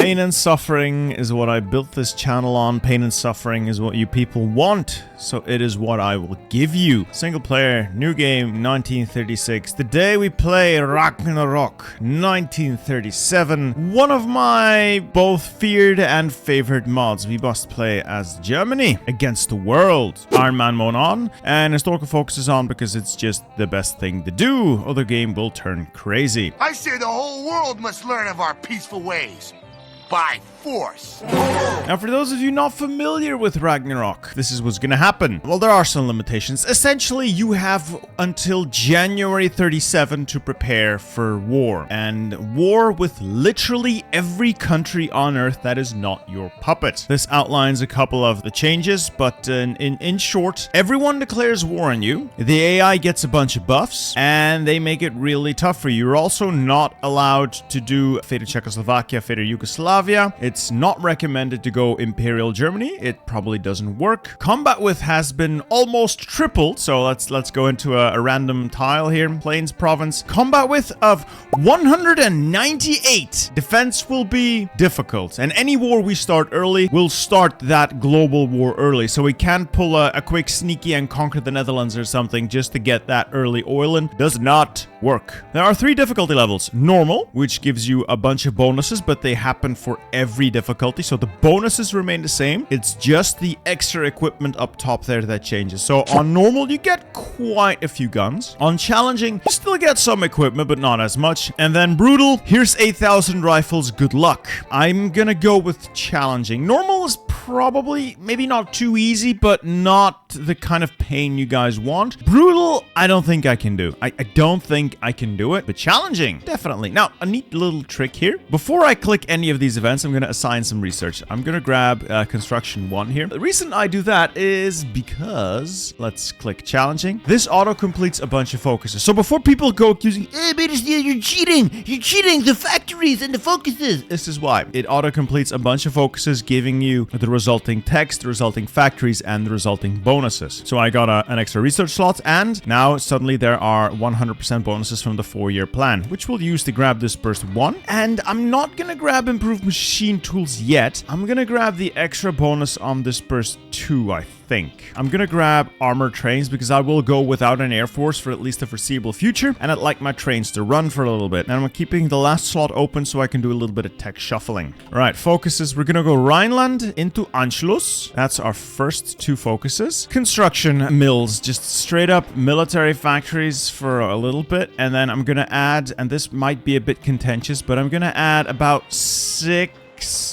Pain and suffering is what I built this channel on. Pain and suffering is what you people want, so it is what I will give you. Single player, new game, 1936. The day we play Ragnarok, 1937. One of my both feared and favorite mods. We must play as Germany against the world. Iron Man mode on, and historical focus is on because it's just the best thing to do. Other game will turn crazy. I say the whole world must learn of our peaceful ways. By force. Now, for those of you not familiar with Ragnarok, this is what's gonna happen. Well, there are some limitations. Essentially, you have until January 37 to prepare for war. And war with literally every country on Earth that is not your puppet. This outlines a couple of the changes, but in short, everyone declares war on you. The AI gets a bunch of buffs, and they make it really tough for you. You're also not allowed to do Fate of Czechoslovakia, Fate of Yugoslavia. It's not recommended to go Imperial Germany. It probably doesn't work. Combat width has been almost tripled, so let's go into a random tile here. Plains province. Combat width of 198. Defense will be difficult, and any war we start early will start that global war early, so we can't pull a quick sneaky and conquer the Netherlands or something just to get that early oil in. Does not work. There are 3 difficulty levels. Normal, which gives you a bunch of bonuses, but they happen for every difficulty, so the bonuses remain the same. It's just the extra equipment up top there that changes. So on normal, you get quite a few guns. On challenging, you still get some equipment, but not as much. And then brutal, here's 8,000 rifles. Good luck. I'm gonna go with challenging. Normal is probably maybe not too easy, but not the kind of pain you guys want. Brutal, I don't think I can do. I don't think I can do it, but challenging, definitely. Now, a neat little trick here. Before I click any of these events, I'm going to assign some research. I'm going to grab construction 1 here. The reason I do that is because, let's click challenging. This auto completes a bunch of focuses. So before people go accusing, hey, you're cheating. You're cheating the factories and the focuses. This is why. It auto completes a bunch of focuses, giving you the resulting text, the resulting factories, and the resulting bonuses. So I got an extra research slot, and now suddenly there are 100% bonuses from the 4-year plan, which we'll use to grab this burst 1. And I'm not going to grab improved machine tools yet. I'm going to grab the extra bonus on this burst 2, I think. I'm going to grab armor trains because I will go without an air force for at least the foreseeable future, and I'd like my trains to run for a little bit. And I'm keeping the last slot open so I can do a little bit of tech shuffling. All right, focuses. We're going to go Rhineland into Anschluss. That's our first 2 focuses. Construction mills, just straight up military factories for a little bit. And then I'm going to add, and this might be a bit contentious, but I'm going to add about 6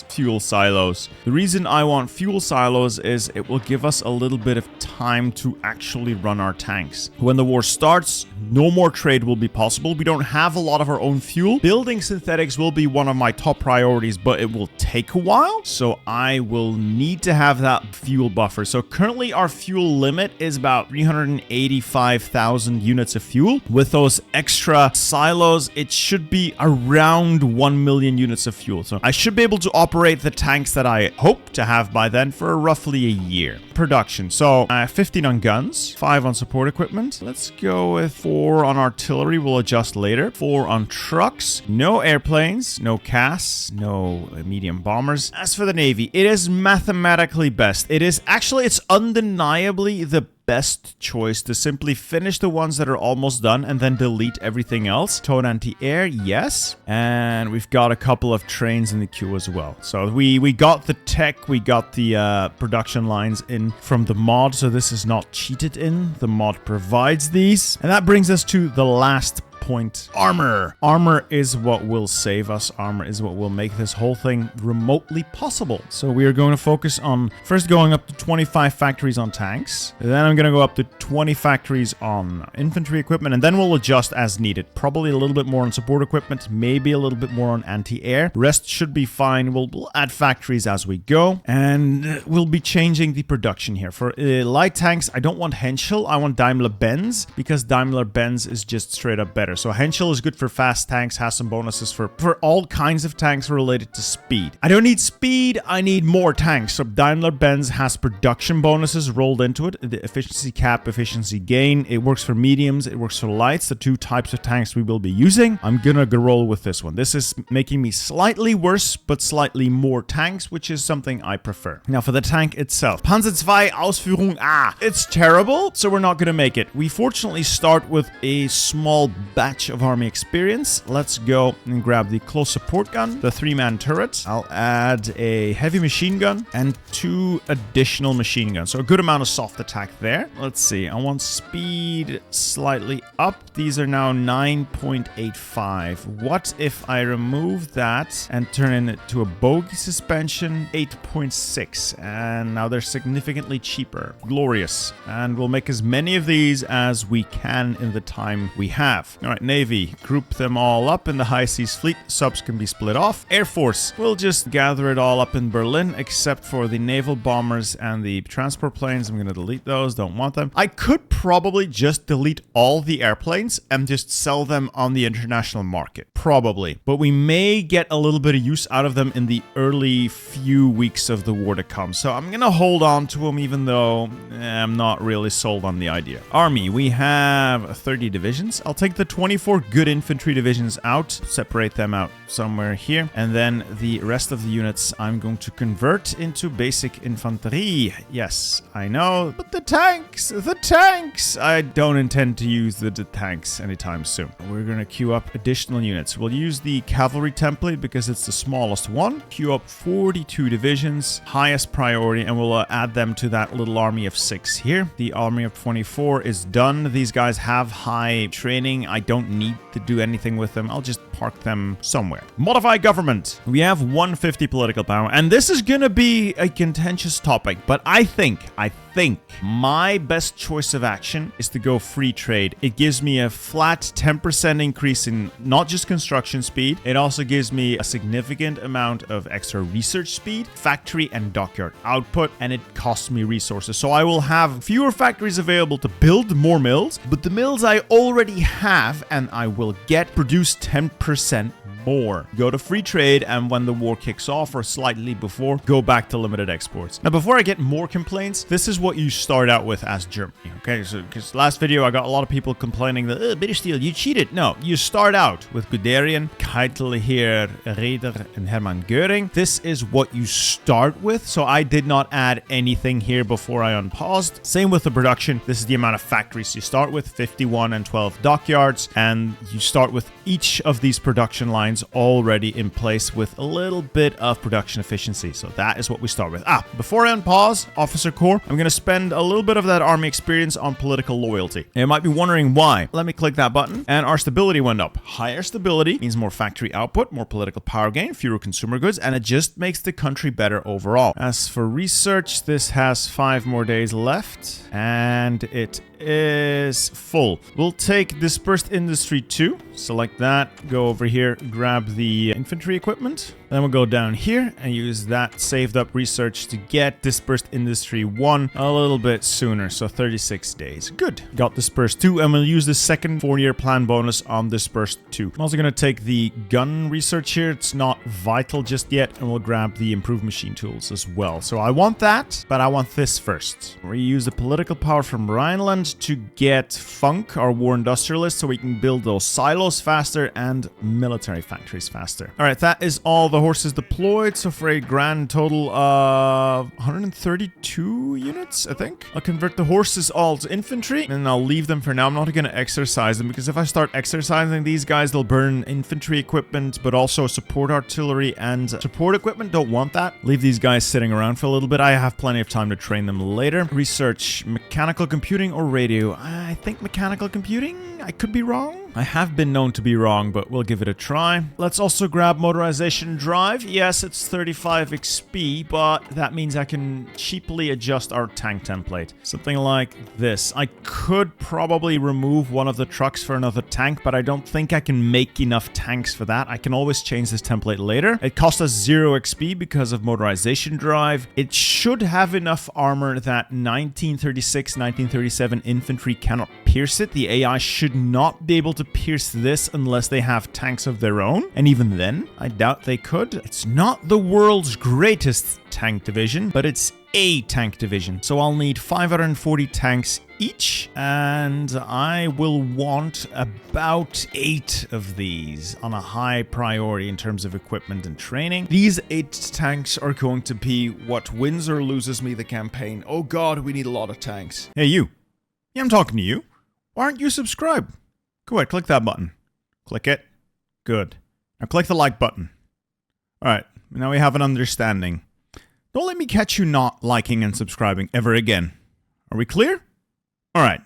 fuel silos. The reason I want fuel silos is it will give us a little bit of time to actually run our tanks. When the war starts, no more trade will be possible. We don't have a lot of our own fuel. Building synthetics will be one of my top priorities, but it will take a while, so I will need to have that fuel buffer. So currently our fuel limit is about 385,000 units of fuel. With those extra silos, it should be around 1 million units of fuel. So I should be able to operate the tanks that I hope to have by then for roughly a year. Production. So 15 on guns, 5 on support equipment. Let's go with 4 on artillery. We'll adjust later. 4 on trucks. No airplanes, no CAS, no medium bombers. As for the Navy, it is mathematically best. It's undeniably the best choice to simply finish the ones that are almost done and then delete everything else. Towed anti-air, yes. And we've got a couple of trains in the queue as well. So we got the tech, we got the production lines in from the mod, so this is not cheated in. The mod provides these. And that brings us to the last point. Armor. Armor is what will save us. Armor is what will make this whole thing remotely possible. So we are going to focus on first going up to 25 factories on tanks. Then I'm going to go up to 20 factories on infantry equipment, and then we'll adjust as needed. Probably a little bit more on support equipment, maybe a little bit more on anti-air. The rest should be fine. We'll add factories as we go, and we'll be changing the production here. For light tanks, I don't want Henschel. I want Daimler-Benz, because Daimler-Benz is just straight up better. better. So Henschel is good for fast tanks, has some bonuses for all kinds of tanks related to speed. I don't need speed, I need more tanks. So Daimler-Benz has production bonuses rolled into it. The efficiency cap, efficiency gain. It works for mediums, it works for lights, the two types of tanks we will be using. I'm gonna go roll with this one. This is making me slightly worse, but slightly more tanks, which is something I prefer. Now for the tank itself. Panzer II Ausführung A. It's terrible, so we're not gonna make it. We fortunately start with a small batch of army experience. Let's go and grab the close support gun, the 3-man turret. I'll add a heavy machine gun and 2 additional machine guns. So a good amount of soft attack there. Let's see. I want speed slightly up. These are now 9.85. What if I remove that and turn it to a bogey suspension? 8.6. And now they're significantly cheaper. Glorious. And we'll make as many of these as we can in the time we have. All right, Navy. Group them all up in the High Seas Fleet. Subs can be split off. Air Force. We'll just gather it all up in Berlin, except for the naval bombers and the transport planes. I'm going to delete those. Don't want them. I could probably just delete all the airplanes and just sell them on the international market. Probably. But we may get a little bit of use out of them in the early few weeks of the war to come. So I'm going to hold on to them even though I'm not really sold on the idea. Army. We have 30 divisions. I'll take the 24 good infantry divisions out, separate them out somewhere here, and then the rest of the units I'm going to convert into basic infantry. Yes, I know, but the tanks! I don't intend to use the tanks anytime soon. We're gonna queue up additional units. We'll use the cavalry template because it's the smallest one. Queue up 42 divisions, highest priority, and we'll add them to that little army of 6 here. The army of 24 is done. These guys have high training. I don't need to do anything with them. I'll just park them somewhere. Modify government. We have 150 political power, and this is gonna be a contentious topic, but I think my best choice of action is to go free trade. It gives me a flat 10% increase in not just construction speed, it also gives me a significant amount of extra research speed, factory and dockyard output, and it costs me resources. So I will have fewer factories available to build more mills, but the mills I already have and I will get produce 10% more. Go to free trade, and when the war kicks off or slightly before, go back to limited exports. Now, before I get more complaints, this is what you start out with as Germany. Okay, so because last video I got a lot of people complaining that British Steel, you cheated. No, you start out with Guderian, Keitel here, Raeder, and Hermann Göring. This is what you start with. So I did not add anything here before I unpaused. Same with the production. This is the amount of factories you start with, 51 and 12 dockyards, and you start with each of these production lines already in place with a little bit of production efficiency. So that is what we start with. Before I unpause Officer Corps, I'm going to spend a little bit of that army experience on political loyalty. You might be wondering why. Let me click that button and our stability went up. Higher stability means more factory output, more political power gain, fewer consumer goods, and it just makes the country better overall. As for research, this has 5 more days left and it is full. We'll take dispersed industry 2, select that, go over here, grab the infantry equipment. Then we'll go down here and use that saved up research to get dispersed industry 1 a little bit sooner, so 36 days. Good. Got dispersed 2, and we'll use the second 4-year plan bonus on dispersed 2. I'm also going to take the gun research here. It's not vital just yet, and we'll grab the improved machine tools as well. So I want that, but I want this first. We use the political power from Rhineland to get Funk, our war industrialist, so we can build those silos faster and military factories faster. All right, that is all the horses deployed, so for a grand total of 132 units, I think. I'll convert the horses all to infantry, and I'll leave them for now. I'm not going to exercise them, because if I start exercising these guys, they'll burn infantry equipment, but also support artillery and support equipment. Don't want that. Leave these guys sitting around for a little bit. I have plenty of time to train them later. Research, mechanical computing or radio? I think mechanical computing? I could be wrong. I have been known to be wrong, but we'll give it a try. Let's also grab motorization drive. Yes, it's 35 XP, but that means I can cheaply adjust our tank template. Something like this. I could probably remove one of the trucks for another tank, but I don't think I can make enough tanks for that. I can always change this template later. It costs us 0 XP because of motorization drive. It should have enough armor that 1936, 1937 infantry cannot pierce it. The AI should not be able to pierce this unless they have tanks of their own. And even then, I doubt they could. It's not the world's greatest tank division, but it's a tank division. So I'll need 540 tanks each, and I will want about 8 of these on a high priority in terms of equipment and training. These 8 tanks are going to be what wins or loses me the campaign. Oh god, we need a lot of tanks. Hey you. Yeah, I'm talking to you. Why aren't you subscribed? Go ahead, click that button. Click it. Good. Now click the like button. Alright, now we have an understanding. Don't let me catch you not liking and subscribing ever again. Are we clear? Alright,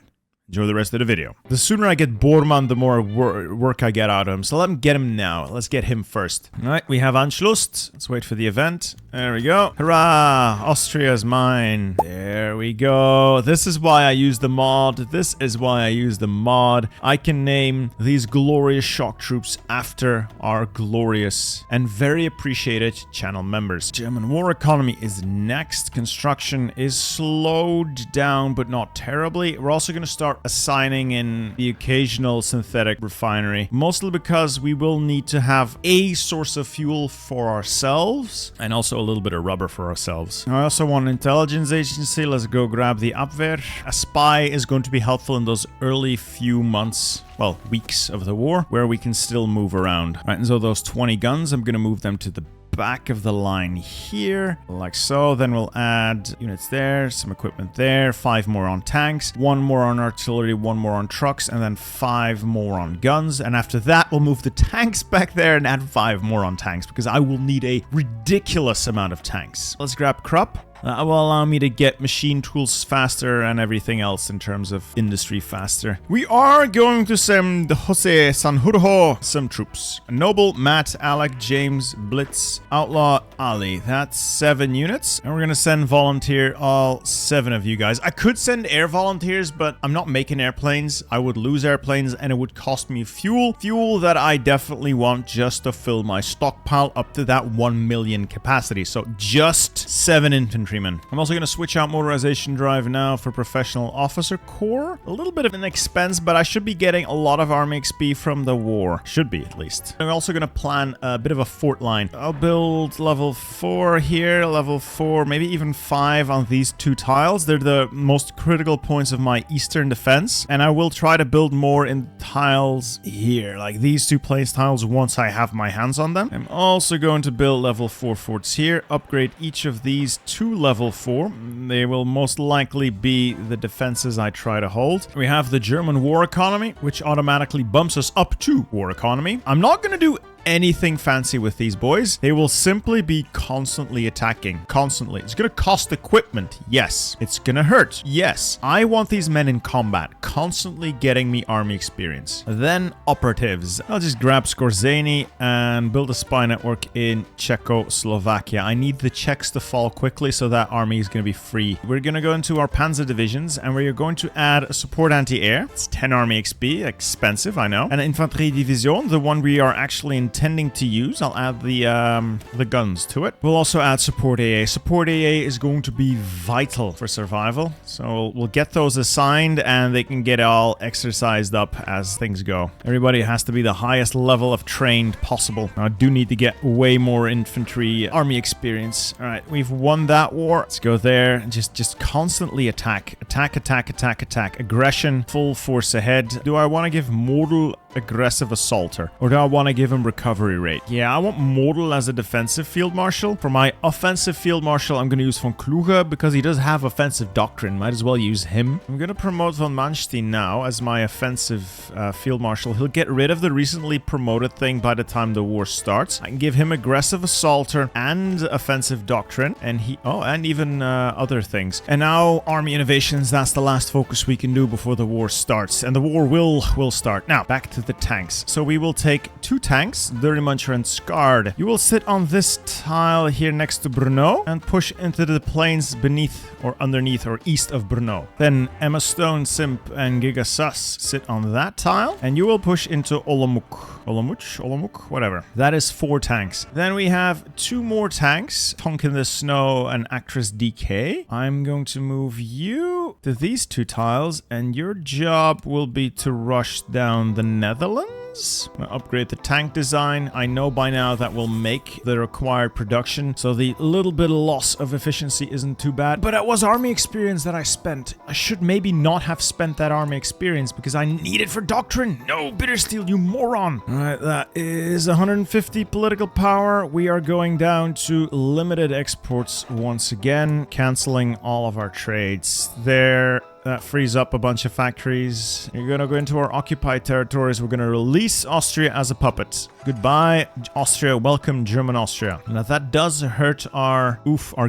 enjoy the rest of the video. The sooner I get Bormann, the more work I get out of him. So let me get him now. Let's get him first. Alright, we have Anschluss. Let's wait for the event. There we go. Hurrah! Austria's mine. There we go. This is why I use the mod. This is why I use the mod. I can name these glorious shock troops after our glorious and very appreciated channel members. German war economy is next. Construction is slowed down, but not terribly. We're also going to start assigning in the occasional synthetic refinery, mostly because we will need to have a source of fuel for ourselves and also a little bit of rubber for ourselves. I also want an intelligence agency. Let's go grab the Abwehr. A spy is going to be helpful in those early few months, well, weeks of the war, where we can still move around. Right, and so those 20 guns, I'm going to move them to the back of the line here, like so. Then we'll add units there, some equipment there, 5 more on tanks, 1 more on artillery, 1 more on trucks, and then 5 more on guns. And after that, we'll move the tanks back there and add 5 more on tanks, because I will need a ridiculous amount of tanks. Let's grab Krupp. That will allow me to get machine tools faster and everything else in terms of industry faster. We are going to send Jose Sanjurjo some troops. Noble, Matt, Alec, James, Blitz, Outlaw, Ali. That's 7 units. And we're going to send volunteer all 7 of you guys. I could send air volunteers, but I'm not making airplanes. I would lose airplanes and it would cost me fuel. Fuel that I definitely want just to fill my stockpile up to that 1 million capacity. So just 7 infantry. I'm also going to switch out motorization drive now for professional officer corps. A little bit of an expense, but I should be getting a lot of army XP from the war. Should be, at least. I'm also going to plan a bit of a fort line. I'll build level 4 here, level 4, maybe even 5 on these 2 tiles. They're the most critical points of my eastern defense, and I will try to build more in tiles here, like these 2 place tiles once I have my hands on them. I'm also going to build level 4 forts here, upgrade each of these to level 4. They will most likely be the defenses I try to hold. We have the German war economy, which automatically bumps us up to war economy. I'm not going to do anything fancy with these boys. They will simply be constantly attacking. Constantly. It's gonna cost equipment. Yes. It's gonna hurt. Yes. I want these men in combat, constantly getting me army experience. Then operatives. I'll just grab Skorzeny and build a spy network in Czechoslovakia. I need the Czechs to fall quickly so that army is gonna be free. We're gonna go into our panzer divisions and we're going to add a support anti-air. It's 10 army XP. Expensive, I know. And an infantry division, the one we are actually intending to use. I'll add the guns to it. We'll also add support AA. Support AA is going to be vital for survival. So we'll get those assigned and they can get all exercised up as things go. Everybody has to be the highest level of trained possible. I do need to get way more infantry army experience. All right, we've won that war. Let's go there and just constantly attack. Attack, attack, attack, attack. Aggression, full force ahead. Do I want to give Model aggressive assaulter, or do I want to give him recovery rate? Yeah, I want Model as a defensive field marshal. For my offensive field marshal, I'm going to use von Kluge because he does have offensive doctrine. Might as well use him. I'm going to promote von Manstein now as my offensive field marshal. He'll get rid of the recently promoted thing by the time the war starts. I can give him aggressive assaulter and offensive doctrine, and even other things. And now army innovations. That's the last focus we can do before the war starts, and the war will start. Now back to the tanks. So we will take 2 tanks, Durimuncher and Scard. You will sit on this tile here next to Brno and push into the plains beneath or underneath or east of Brno. Then Emma Stone, Simp, and Giga Sus sit on that tile, and you will push into Olomouc. Olomouc, whatever. That is 4 tanks. Then we have 2 more tanks, Tonk in the Snow and Actress DK. I'm going to move you to these 2 tiles, and your job will be to rush down the Netherlands. I'm gonna upgrade the tank design. I know by now that will make the required production, so the little bit of loss of efficiency isn't too bad. But it was army experience that I spent. I should maybe not have spent that army experience because I need it for doctrine. No, Bittersteel, you moron. All right, that is 150 political power. We are going down to limited exports once again, canceling all of our trades there. That frees up a bunch of factories. You're gonna go into our occupied territories. We're gonna release Austria as a puppet. Goodbye, Austria. Welcome, German Austria. Now that does hurt our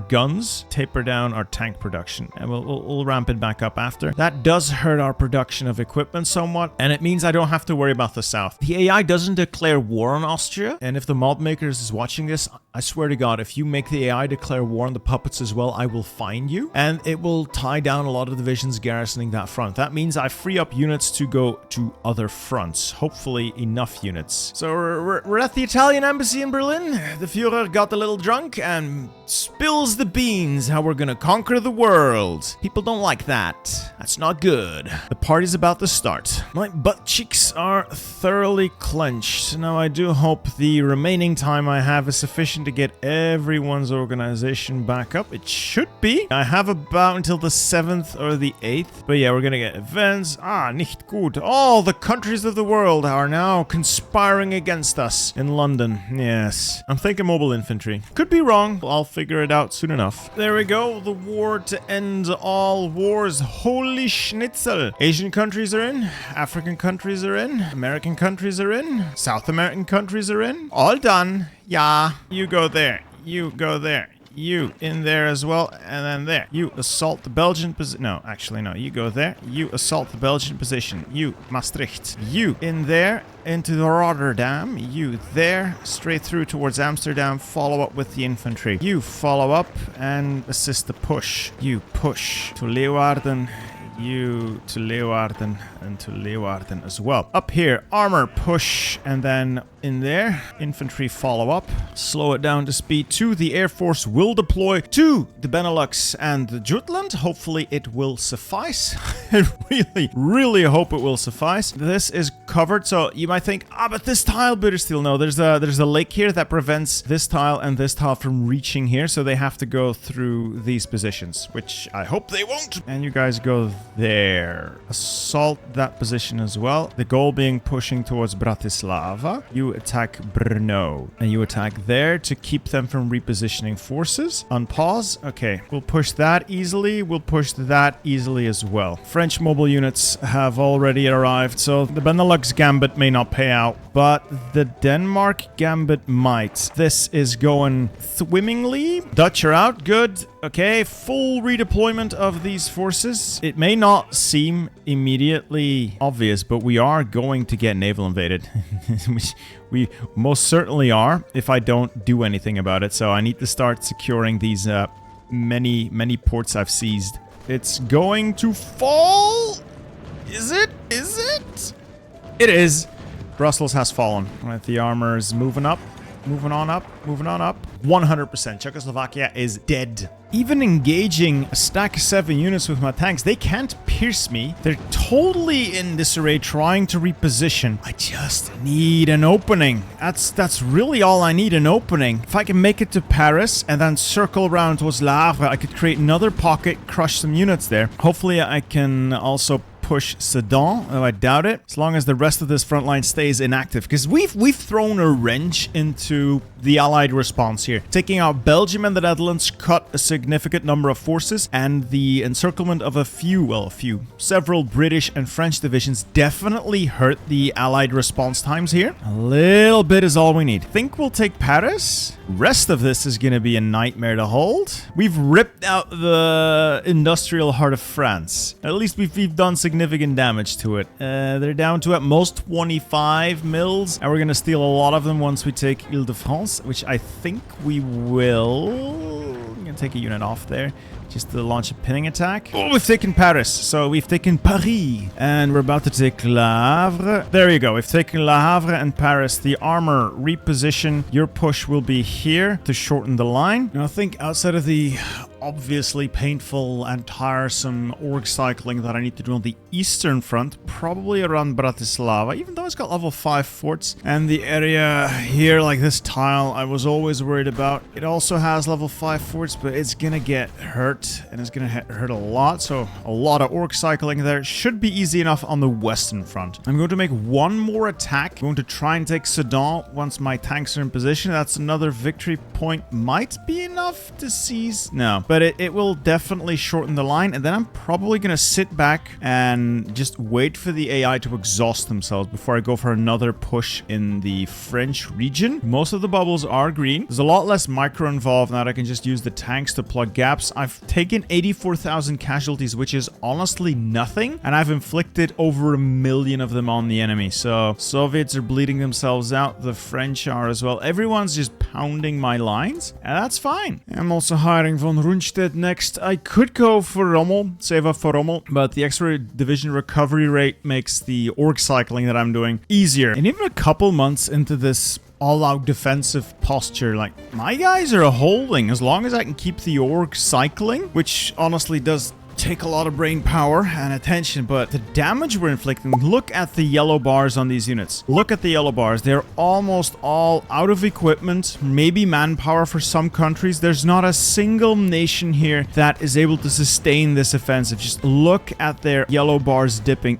guns. Taper down our tank production, and we'll ramp it back up after. That does hurt our production of equipment somewhat, and it means I don't have to worry about the south. The AI doesn't declare war on Austria, and if the mod makers is watching this, I swear to God, if you make the AI declare war on the puppets as well, I will fine you, and it will tie down a lot of divisions garrisoning that front. That means I free up units to go to other fronts. Hopefully enough units. So we're at the Italian embassy in Berlin. The Führer got a little drunk and spills the beans how we're gonna conquer the world. People don't like that. That's not good. The party's about to start. My butt cheeks are thoroughly clenched. Now I do hope the remaining time I have is sufficient to get everyone's organization back up. It should be. I have about until the 7th or the 8th. But yeah, we're gonna get events. Nicht gut. All the countries of the world are now conspiring against us in London. Yes. I'm thinking mobile infantry. Could be wrong. I'll figure it out soon enough. There we go. The war to end all wars. Holy schnitzel. Asian countries are in. African countries are in. American countries are in. South American countries are in. All done. Yeah. You go there. You go there. You in there as well, and then there. You assault the Belgian position. No, actually, no. You go there. You assault the Belgian position. You, Maastricht. You in there, into the Rotterdam. You there, straight through towards Amsterdam. Follow up with the infantry. You follow up and assist the push. You push to Leeuwarden. You to Leeuwarden and to Leeuwarden as well. Up here, armor push, and then in there, infantry follow up. Slow it down to speed 2. The Air Force will deploy to the Benelux and the Jutland. Hopefully it will suffice. I really hope it will suffice. This is covered, so you might think, but this tile, Bittersteel. No, there's a lake here that prevents this tile and this tile from reaching here, so they have to go through these positions, which I hope they won't. And you guys go there. Assault that position as well. The goal being pushing towards Bratislava. You attack Brno. And you attack there to keep them from repositioning forces. Unpause. Okay, we'll push that easily. We'll push that easily as well. French mobile units have already arrived, so the Benelux Gambit may not pay out, but the Denmark Gambit might. This is going swimmingly. Dutch are out. Good. Okay, full redeployment of these forces. It may not seem immediately obvious, but we are going to get naval invaded. We most certainly are if I don't do anything about it. So I need to start securing these many ports I've seized. It's going to fall. Is it? Is it? It is. Brussels has fallen. All right, the armor is moving up. Moving on up. 100%. Czechoslovakia is dead. Even engaging a stack of 7 units with my tanks, they can't pierce me. They're totally in disarray, trying to reposition. I just need an opening. That's really all I need, an opening. If I can make it to Paris and then circle around towards Le Havre, I could create another pocket, crush some units there. Hopefully I can also push Sedan, though I doubt it, as long as the rest of this front line stays inactive, because we've thrown a wrench into the Allied response here. Taking out Belgium and the Netherlands cut a significant number of forces, and the encirclement of several British and French divisions definitely hurt the Allied response times here. A little bit is all we need. Think we'll take Paris? Rest of this is gonna be a nightmare to hold. We've ripped out the industrial heart of France. At least we've done significant damage to it. They're down to at most 25 mils, and we're gonna steal a lot of them once we take Ile-de-France, which I think we will. take a unit off there just to launch a pinning attack. Oh, we've taken Paris. So we've taken Paris. And we're about to take Le Havre. There you go. We've taken Le Havre and Paris. The armor reposition. Your push will be here to shorten the line. Now I think outside of the obviously painful and tiresome org cycling that I need to do on the eastern front, probably around Bratislava, even though it's got level 5 forts. And the area here, like this tile, I was always worried about. It also has level 5 forts, but it's gonna get hurt, and it's gonna hurt a lot. So a lot of org cycling there. Should be easy enough on the western front. I'm going to make one more attack. I'm going to try and take Sedan once my tanks are in position. That's another victory point. Might be enough to seize. No, but it will definitely shorten the line, and then I'm probably going to sit back and just wait for the AI to exhaust themselves before I go for another push in the French region. Most of the bubbles are green. There's a lot less micro involved now that I can just use the tanks to plug gaps. I've taken 84,000 casualties, which is honestly nothing, and I've inflicted over 1 million of them on the enemy. So Soviets are bleeding themselves out. The French are as well. Everyone's just pounding my lines, and that's fine. I'm also hiring von Rundstedt next. I could go for Rommel, save up for Rommel, but the extra division recovery rate makes the org cycling that I'm doing easier. And even a couple months into this all-out defensive posture, like, my guys are holding as long as I can keep the org cycling, which honestly does take a lot of brain power and attention, but the damage we're inflicting, look at the yellow bars on these units. Look at the yellow bars. They're almost all out of equipment, maybe manpower for some countries. There's not a single nation here that is able to sustain this offensive. Just look at their yellow bars dipping.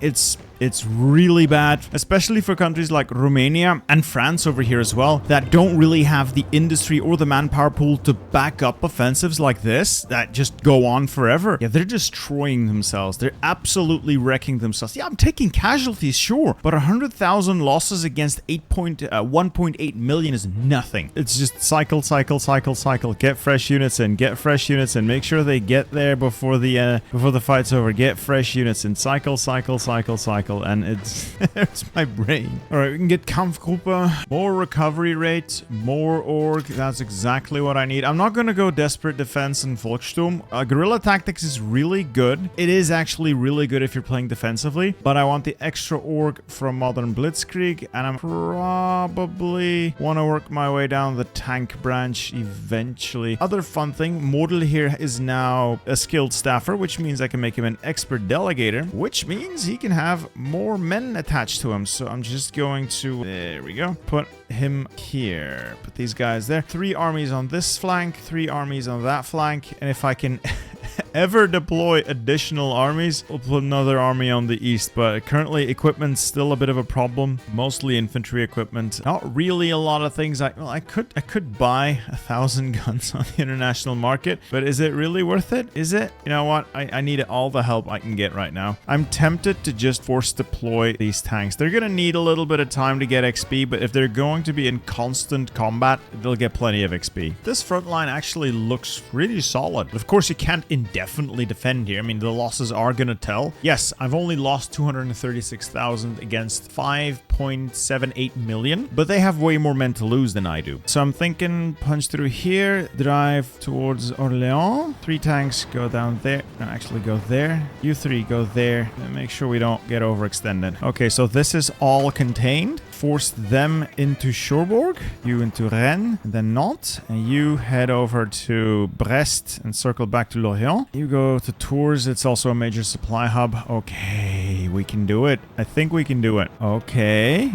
It's really bad, especially for countries like Romania and France over here as well, that don't really have the industry or the manpower pool to back up offensives like this that just go on forever. Yeah, they're destroying themselves. They're absolutely wrecking themselves. Yeah, I'm taking casualties, sure, but 100,000 losses against 1.8 million is nothing. It's just cycle, cycle, cycle, cycle. Get fresh units in, get fresh units in. Make sure they get there before the fight's over. Get fresh units in. Cycle, cycle, cycle, cycle. And it's it's my brain. All right, we can get Kampfgruppe, more recovery rate, more org. That's exactly what I need. I'm not going to go desperate defense and Volkssturm. Guerrilla tactics is really good. It is actually really good if you're playing defensively, but I want the extra org from Modern Blitzkrieg, and I'm probably want to work my way down the tank branch eventually. Other fun thing, Model here is now a skilled staffer, which means I can make him an expert delegator, which means he can have more men attached to him. So I'm just going to, there we go, put him here. Put these guys there. 3 armies on this flank, 3 armies on that flank. And if I can ever deploy additional armies, we'll put another army on the east. But currently equipment's still a bit of a problem. Mostly infantry equipment. Not really a lot of things. I could buy 1,000 guns on the international market, but is it really worth it? Is it? You know what? I need all the help I can get right now. I'm tempted to just force deploy these tanks. They're gonna need a little bit of time to get XP, but if they're going to be in constant combat, they'll get plenty of XP. This front line actually looks really solid. Of course, you can't indefinitely defend here. I mean, the losses are gonna tell. Yes, I've only lost 236,000 against 5.78 million, but they have way more men to lose than I do. So I'm thinking punch through here, drive towards Orléans. 3 tanks go down there. No, actually go there. You 3 go there. And make sure we don't get overextended. Okay, so this is all contained. Force them into Cherbourg, you into Rennes, and then Nantes, and you head over to Brest and circle back to Lorient. You go to Tours, it's also a major supply hub. Okay, we can do it. I think we can do it. Okay.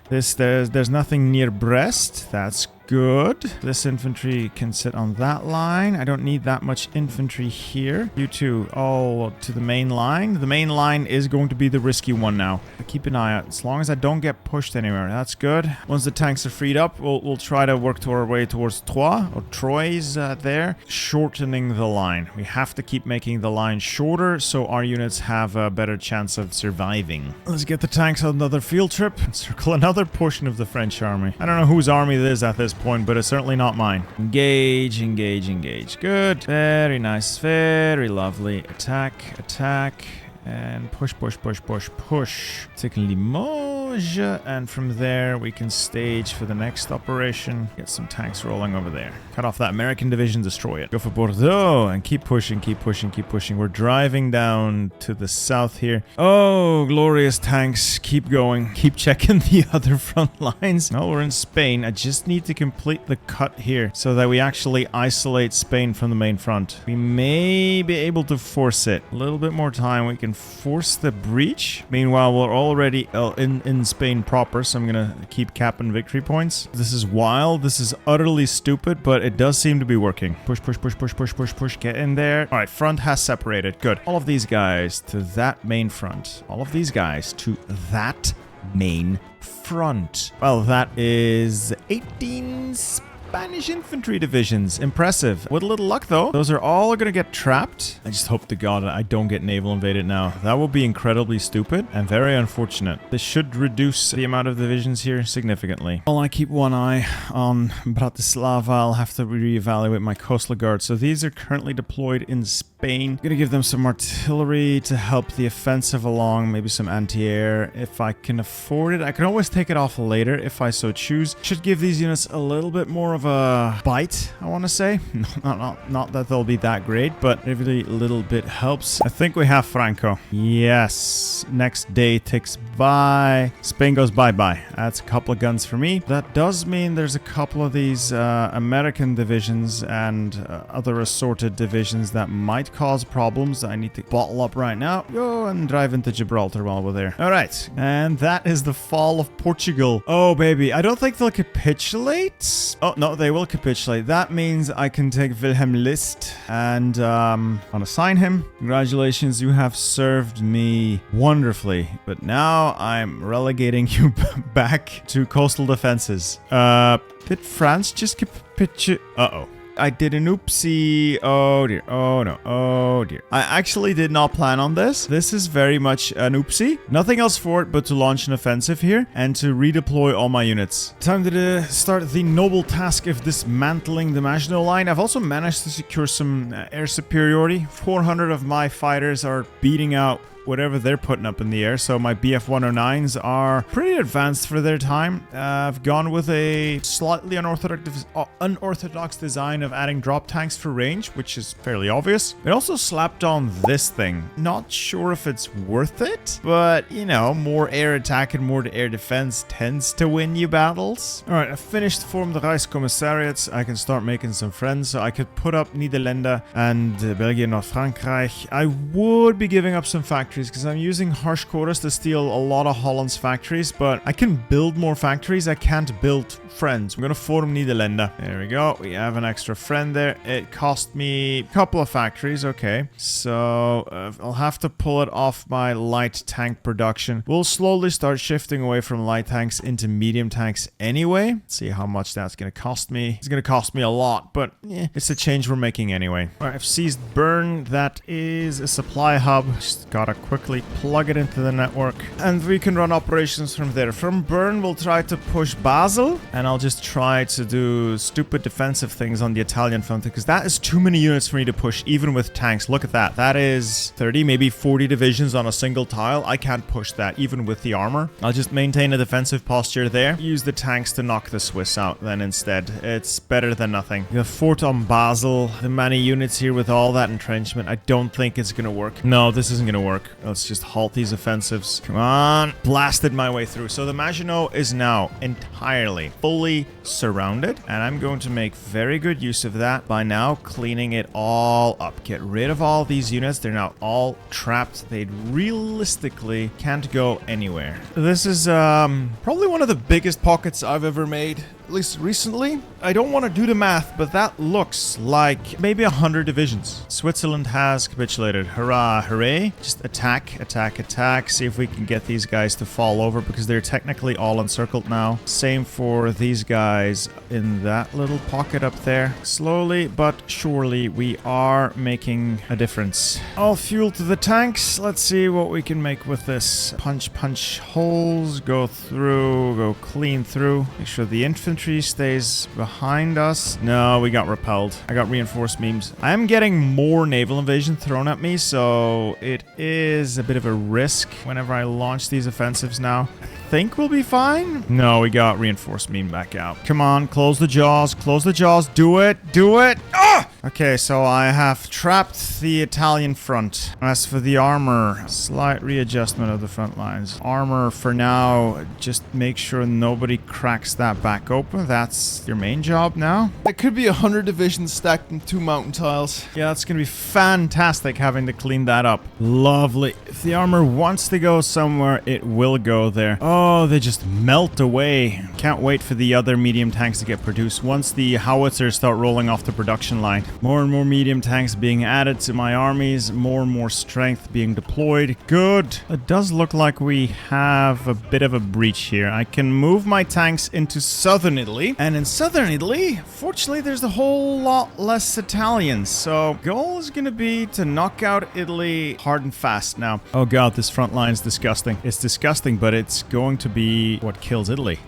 There's nothing near Brest. That's good. This infantry can sit on that line. I don't need that much infantry here. You two all to the main line. The main line is going to be the risky one now. But keep an eye out. As long as I don't get pushed anywhere, that's good. Once the tanks are freed up, we'll try to work our way towards Troyes, or Troyes there, shortening the line. We have to keep making the line shorter so our units have a better chance of surviving. Let's get the tanks on another field trip and circle another portion of the French army. I don't know whose army this is at this point, but it's certainly not mine. Engage, engage, engage. Good. Very nice. Very lovely. Attack, attack. And push, push, push, push, push. Taking Limoges. Limoges, and from there we can stage for the next operation. Get some tanks rolling over there. Cut off that American division, destroy it. Go for Bordeaux and keep pushing, keep pushing, keep pushing. We're driving down to the south here. Oh, glorious tanks. Keep going. Keep checking the other front lines. No, we're in Spain. I just need to complete the cut here so that we actually isolate Spain from the main front. We may be able to force it. A little bit more time. We can force the breach. Meanwhile, we're already in Spain proper, so I'm gonna keep capping victory points. This is wild. This is utterly stupid, but it does seem to be working. Push, push, push, push, push, push, push. Get in there. All right, front has separated. Good. All of these guys to that main front. All of these guys to that main front. Well, that is 18 Spanish infantry divisions. Impressive. With a little luck, though, those are all gonna get trapped. I just hope to God I don't get naval invaded now. That will be incredibly stupid and very unfortunate. This should reduce the amount of divisions here significantly. I'll want to keep one eye on Bratislava. I'll have to reevaluate my coastal guard. So these are currently deployed in Spain. Gonna give them some artillery to help the offensive along. Maybe some anti-air if I can afford it. I can always take it off later if I so choose. Should give these units a little bit more of a bite, I want to say. Not that they'll be that great, but every little bit helps. I think we have Franco. Yes. Next day ticks by. Spain goes bye-bye. That's a couple of guns for me. That does mean there's a couple of these American divisions and other assorted divisions that might cause problems. I need to bottle up right now. Go and drive into Gibraltar while we're there. All right. And that is the fall of Portugal. Oh, baby. I don't think they'll capitulate. Oh, no, they will capitulate. That means I can take Wilhelm List and unassign him. Congratulations, you have served me wonderfully. But now I'm relegating you back to coastal defenses. Did France just capitulate? Uh-oh. I did an oopsie. Oh dear. Oh no. Oh dear. I actually did not plan on this. This is very much an oopsie. Nothing else for it but to launch an offensive here and to redeploy all my units. Time to start the noble task of dismantling the Maginot Line. I've also managed to secure some air superiority. 400 of my fighters are beating out whatever they're putting up in the air. So my BF-109s are pretty advanced for their time. I've gone with a slightly unorthodox design of adding drop tanks for range, which is fairly obvious. It also slapped on this thing. Not sure if it's worth it, but you know, more air attack and more air defense tends to win you battles. All right, I've finished form the Reichskommissariats. I can start making some friends, so I could put up Niederlande and Belgium or Frankreich. I would be giving up some factories because I'm using harsh quotas to steal a lot of Holland's factories, but I can build more factories. I can't build friends. I'm gonna form Niederlande. There we go. We have an extra friend there. It cost me a couple of factories. Okay, so I'll have to pull it off my light tank production. We'll slowly start shifting away from light tanks into medium tanks anyway. Let's see how much that's gonna cost me. It's gonna cost me a lot, but it's a change we're making anyway. All right, I've seized Bern. That is a supply hub. Just gotta quickly plug it into the network and we can run operations from there. From Bern, we'll try to push Basel, and I'll just try to do stupid defensive things on the Italian front because that is too many units for me to push even with tanks. Look at that. That is 30, maybe 40 divisions on a single tile. I can't push that even with the armor. I'll just maintain a defensive posture there. Use the tanks to knock the Swiss out then instead. It's better than nothing. The fort on Basel, the many units here with all that entrenchment, I don't think it's gonna work. No, this isn't gonna work. Let's just halt these offensives. Come on. Blasted my way through. So the Maginot is now entirely, fully surrounded. And I'm going to make very good use of that by now cleaning it all up. Get rid of all these units. They're now all trapped. They realistically can't go anywhere. This is probably one of the biggest pockets I've ever made, at least recently. I don't want to do the math, but that looks like maybe 100 divisions. Switzerland has capitulated. Hurrah, hooray. Just attack, attack, attack. See if we can get these guys to fall over because they're technically all encircled now. Same for these guys in that little pocket up there. Slowly but surely we are making a difference. All fuel to the tanks. Let's see what we can make with this. Punch, punch holes. Go through, go clean through. Make sure the infantry stays behind behind us. No, we got repelled. I got reinforced memes. I am getting more naval invasion thrown at me, so it is a bit of a risk whenever I launch these offensives now. I think we'll be fine. No, we got reinforced meme back out. Come on, close the jaws. Close the jaws. Do it. Do it. Ah! Okay, so I have trapped the Italian front. As for the armor, slight readjustment of the front lines. Armor for now, just make sure nobody cracks that back open. That's your main job now. It could be 100 divisions stacked in 2 mountain tiles. Yeah, that's gonna be fantastic having to clean that up. Lovely. If the armor wants to go somewhere, it will go there. Oh, they just melt away. Can't wait for the other medium tanks to get produced once the howitzers start rolling off the production line. More and more medium tanks being added to my armies, more and more strength being deployed. Good. It does look like we have a bit of a breach here. I can move my tanks into southern Italy, and in southern Italy, fortunately, there's a whole lot less Italians. So, goal is going to be to knock out Italy hard and fast now. Oh god, this front line is disgusting. It's disgusting, but it's going to be what kills Italy.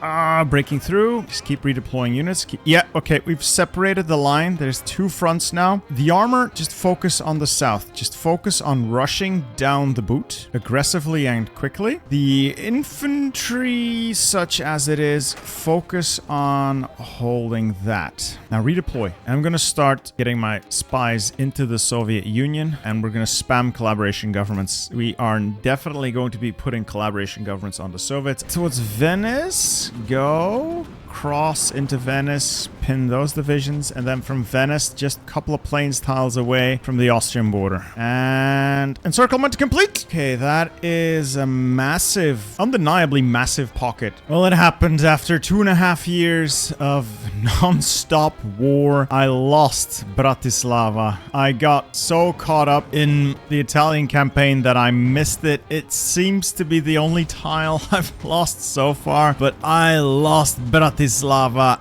Breaking through. Just keep redeploying units. Yeah, okay, we've separated the line. There's 2 fronts now. The armor, just focus on the south. Just focus on rushing down the boot aggressively and quickly. The infantry, such as it is, focus on holding that. Now redeploy. I'm going to start getting my spies into the Soviet Union, and we're going to spam collaboration governments. We are definitely going to be putting collaboration governments on the Soviets. Towards Venice, go. Cross into Venice, pin those divisions, and then from Venice, just a couple of plains tiles away from the Austrian border. And encirclement complete. Okay, that is a massive, undeniably massive pocket. Well, it happened after 2.5 years of non-stop war. I lost Bratislava. I got so caught up in the Italian campaign that I missed it. It seems to be the only tile I've lost so far, but I lost Bratislava,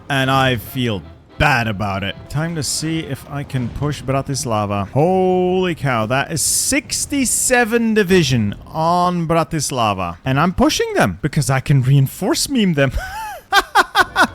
and I feel bad about it. Time to see if I can push Bratislava. Holy cow, that is 67 division on Bratislava. And I'm pushing them because I can reinforce meme them.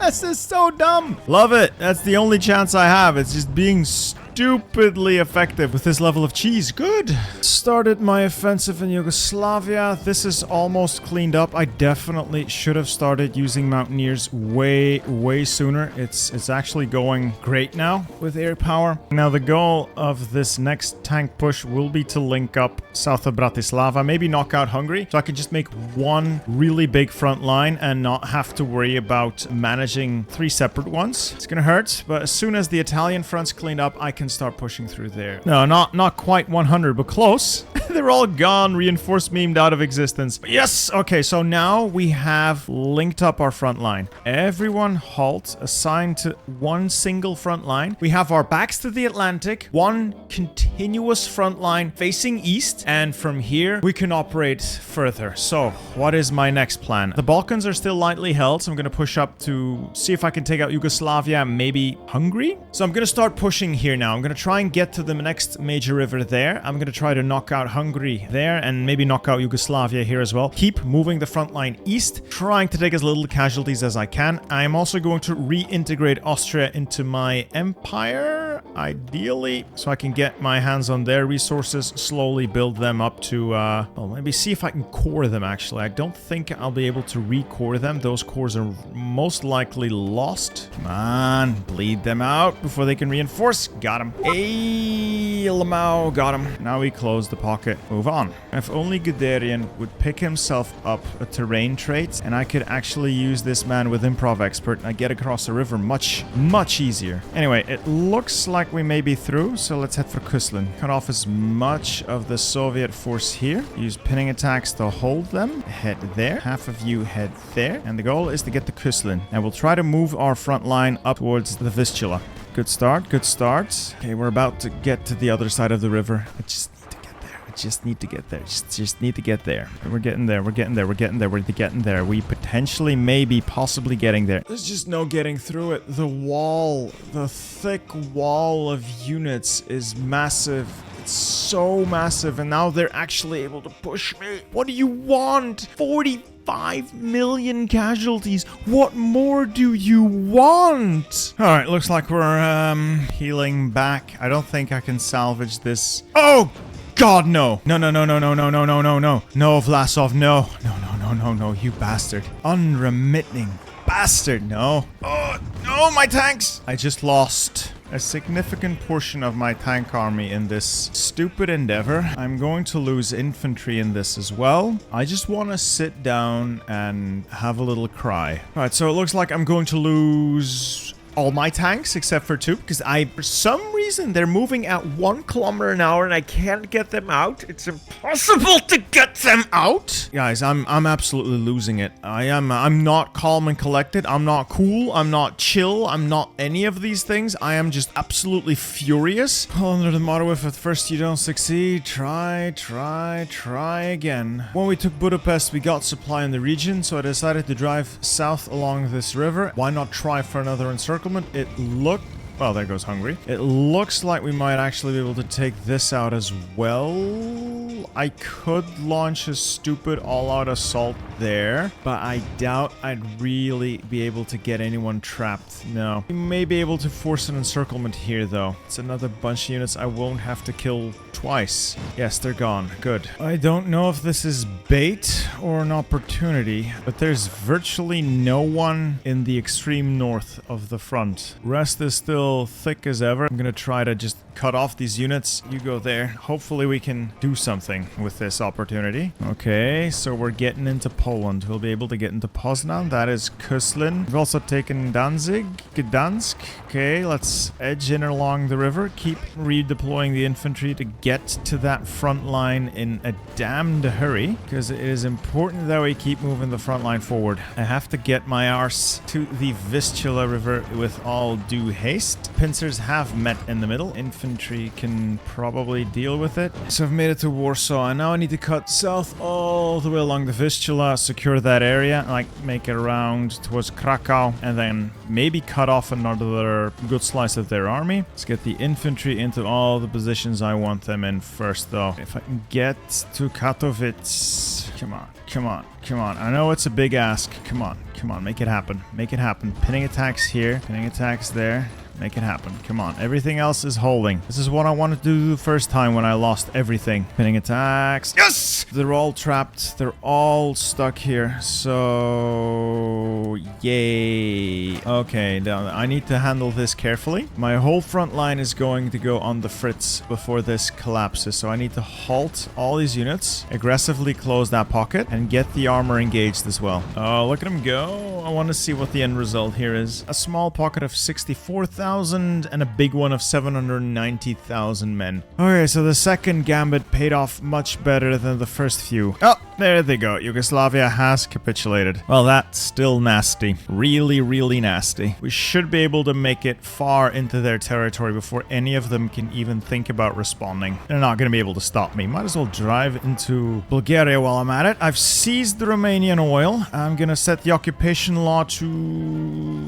This is so dumb. Love it. That's the only chance I have. It's just being stupidly effective with this level of cheese. Good. Started my offensive in Yugoslavia. This is almost cleaned up. I definitely should have started using Mountaineers way sooner. It's actually going great now with air power. Now the goal of this next tank push will be to link up south of Bratislava, maybe knock out Hungary, so I can just make one really big front line and not have to worry about managing 3 separate ones. It's gonna hurt, but as soon as the Italian front's cleaned up, I can start pushing through there. No, not quite 100, but close. They're all gone, reinforced memed out of existence. Yes! Okay, so now we have linked up our front line. Everyone halt, assigned to one single front line. We have our backs to the Atlantic, one continuous front line facing east, and from here we can operate further. So, what is my next plan? The Balkans are still lightly held, so I'm gonna push up to see if I can take out Yugoslavia, maybe Hungary? So I'm gonna start pushing here now. I'm gonna try and get to the next major river there. I'm gonna try to knock out Hungary there and maybe knock out Yugoslavia here as well. Keep moving the front line east, trying to take as little casualties as I can. I'm also going to reintegrate Austria into my empire, ideally, so I can get my hands on their resources, slowly build them up to, well, maybe see if I can core them, actually. I don't think I'll be able to re-core them. Those cores are most likely lost. Come on, bleed them out before they can reinforce. Got him. Hey, Lamau, got him. Now we close the pocket. Move on. If only Guderian would pick himself up a terrain trait, and I could actually use this man with improv expert, and I get across the river much easier. Anyway, it looks like we may be through, so let's head for Kuslin. Cut off as much of the Soviet force here. Use pinning attacks to hold them. Head there. Half of you head there. And the goal is to get to Kuslin. And we'll try to move our front line up towards the Vistula. Good start, good start. Okay, we're about to get to the other side of the river. I just need to get there. I just need to get there. Just need to get there. We're getting there. We're getting there. We're getting there. We're getting there. We potentially, maybe, possibly getting there. There's just no getting through it. The wall, the thick wall of units is massive. It's so massive, and now they're actually able to push me. What do you want? 40 5 million casualties. What more do you want? All right, looks like we're healing back. I don't think I can salvage this. Oh God, no. No, Vlasov, no, you bastard. Unremitting bastard, no. Oh, no, my tanks. I just lost a significant portion of my tank army in this stupid endeavor. I'm going to lose infantry in this as well. I just want to sit down and have a little cry. All right, so it looks like I'm going to lose all my tanks except for 2 because for some reason they're moving at 1 kilometer an hour and I can't get them out. It's impossible to get them out. Guys, I'm absolutely losing it. I'm not calm and collected. I'm not cool. I'm not chill. I'm not any of these things. I am just absolutely furious. Under the motto, if at first you don't succeed, try again. When we took Budapest, we got supply in the region, so I decided to drive south along this river. Why not try for another encirclement? It looked... Well, there goes Hungary. It looks like we might actually be able to take this out as well. I could launch a stupid all-out assault there, but I doubt I'd really be able to get anyone trapped. No. We may be able to force an encirclement here, though. It's another bunch of units I won't have to kill twice. Yes, they're gone. Good. I don't know if this is bait or an opportunity, but there's virtually no one in the extreme north of the front. Rest is still thick as ever. I'm gonna try to just cut off these units. You go there. Hopefully we can do something with this opportunity. Okay, so we're getting into Poland. We'll be able to get into Poznan. That is Köslin. We've also taken Danzig, Gdansk. Okay, let's edge in along the river. Keep redeploying the infantry to get to that front line in a damned hurry, because it is important that we keep moving the front line forward. I have to get my arse to the Vistula River with all due haste. Pincers have met in the middle. Infantry can probably deal with it. So I've made it to Warsaw, and now I need to cut south all the way along the Vistula, secure that area, like make it around towards Krakow, and then maybe cut off another good slice of their army. Let's get the infantry into all the positions I want them in first, though. If I can get to Katowice... Come on. I know it's a big ask. Come on. Make it happen. Pinning attacks here. Pinning attacks there. Make it happen. Come on. Everything else is holding. This is what I wanted to do the first time when I lost everything. Pinning attacks. Yes! They're all trapped. They're all stuck here. So... Yay. Okay, now I need to handle this carefully. My whole front line is going to go on the fritz before this collapses. So I need to halt all these units, aggressively close that pocket, and get the armor engaged as well. Oh, look at him go. I want to see what the end result here is. A small pocket of 64,000 and a big one of 790,000 men. Okay, so the second gambit paid off much better than the first few. Oh, there they go. Yugoslavia has capitulated. Well, that's still nasty. Really nasty. We should be able to make it far into their territory before any of them can even think about responding. They're not going to be able to stop me. Might as well drive into Bulgaria while I'm at it. I've seized the Romanian oil. I'm going to set the occupation law to...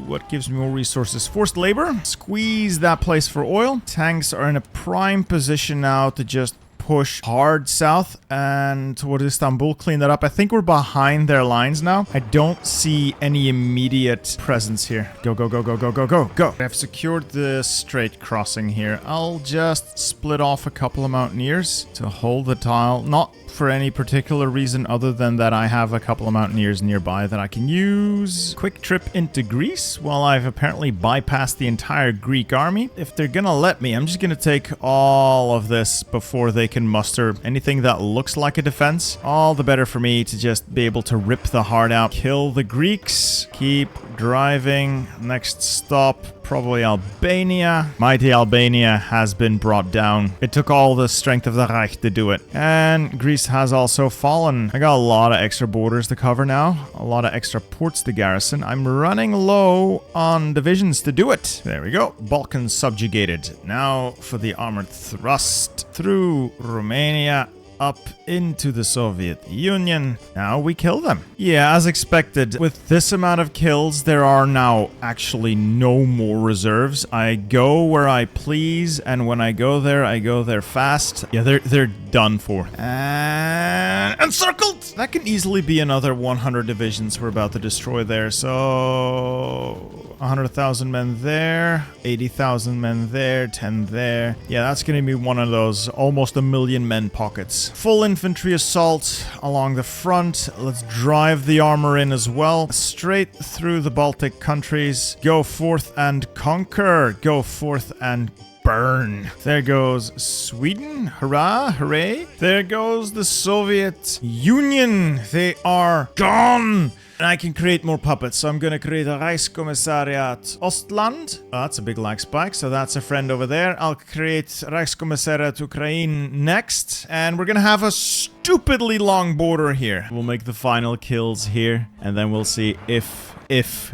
what gives me more resources? Forced labor. Squeeze that place for oil. Tanks are in a prime position now to just push hard south and toward Istanbul, clean that up. I think we're behind their lines now. I don't see any immediate presence here. Go. I've secured the straight crossing here. I'll just split off a couple of mountaineers to hold the tile. Not for any particular reason other than that I have a couple of mountaineers nearby that I can use. Quick trip into Greece while I've apparently bypassed the entire Greek army. If they're gonna let me, I'm just gonna take all of this before they can muster anything that looks like a defense. All the better for me to just be able to rip the heart out. Kill the Greeks. Keep driving. Next stop, probably Albania. Mighty Albania has been brought down. It took all the strength of the Reich to do it. And Greece has also fallen. I got a lot of extra borders to cover now. A lot of extra ports to garrison. I'm running low on divisions to do it. There we go. Balkans subjugated. Now for the armored thrust through Romania, up into the Soviet Union. Now we kill them. Yeah, as expected, with this amount of kills, there are now actually no more reserves. I go where I please, and when I go there fast. Yeah, they're done for. And encircled! us. That can easily be another 100 divisions we're about to destroy there. So 100,000 men there, 80,000 men there, 10 there. Yeah, that's going to be one of those almost 1,000,000 men pockets. Full infantry assault along the front. Let's drive the armor in as well. Straight through the Baltic countries. Go forth and conquer. Go forth and burn. There goes Sweden. Hurrah, hooray. There goes the Soviet Union. They are gone. And I can create more puppets, so I'm going to create a Reichskommissariat Ostland. Oh, that's a big lag spike, so that's a friend over there. I'll create Reichskommissariat Ukraine next, and we're going to have a stupidly long border here. We'll make the final kills here, and then we'll see if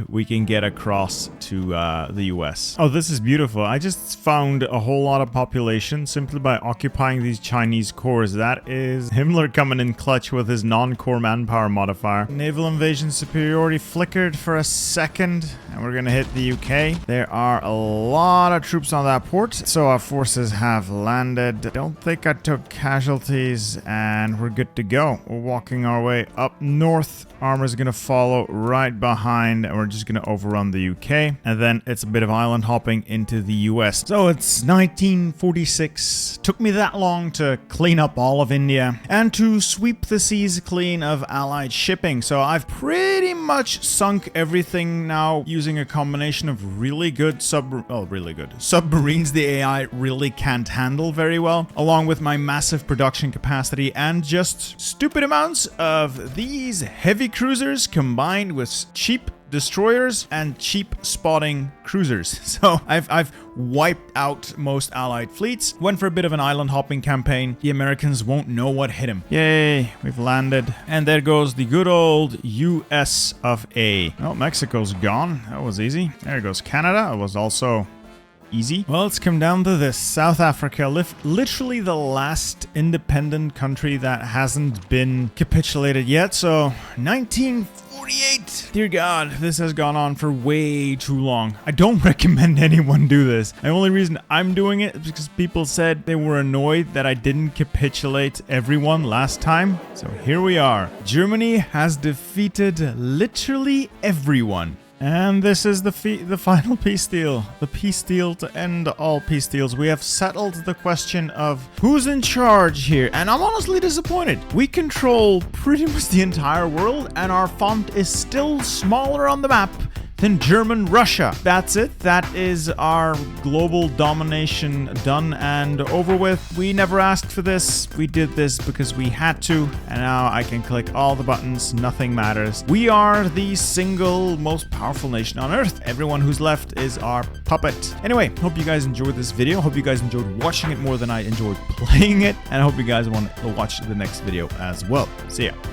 we can get across to the US. Oh, this is beautiful. I just found a whole lot of population simply by occupying these Chinese cores. That is Himmler coming in clutch with his non-core manpower modifier. Naval invasion superiority flickered for a second, and we're gonna hit the UK. There are a lot of troops on that port, so our forces have landed. Don't think I took casualties, and we're good to go. We're walking our way up north. Armor's gonna follow right behind, and we're just gonna overrun the UK. And then it's a bit of island hopping into the US. So it's 1946. Took me that long to clean up all of India and to sweep the seas clean of Allied shipping. So I've pretty much sunk everything now using a combination of really good submarines the AI really can't handle very well, along with my massive production capacity and just stupid amounts of these heavy cruisers combined with cheap destroyers and cheap spotting cruisers. So I've wiped out most Allied fleets. Went for a bit of an island hopping campaign. The Americans won't know what hit them. Yay, we've landed. And there goes the good old US of A. Oh, Mexico's gone. That was easy. There goes Canada. It was also easy. Well, let's come down to this. South Africa, literally the last independent country that hasn't been capitulated yet. So 1948. Dear God, this has gone on for way too long. I don't recommend anyone do this. The only reason I'm doing it is because people said they were annoyed that I didn't capitulate everyone last time. So here we are. Germany has defeated literally everyone. And this is the final peace deal. The peace deal to end all peace deals. We have settled the question of who's in charge here. And I'm honestly disappointed. We control pretty much the entire world, and our font is still smaller on the map than German Russia. That's it. That is our global domination done and over with. We never asked for this. We did this because we had to. And now I can click all the buttons. Nothing matters. We are the single most powerful nation on Earth. Everyone who's left is our puppet. Anyway, hope you guys enjoyed this video. Hope you guys enjoyed watching it more than I enjoyed playing it. And I hope you guys want to watch the next video as well. See ya.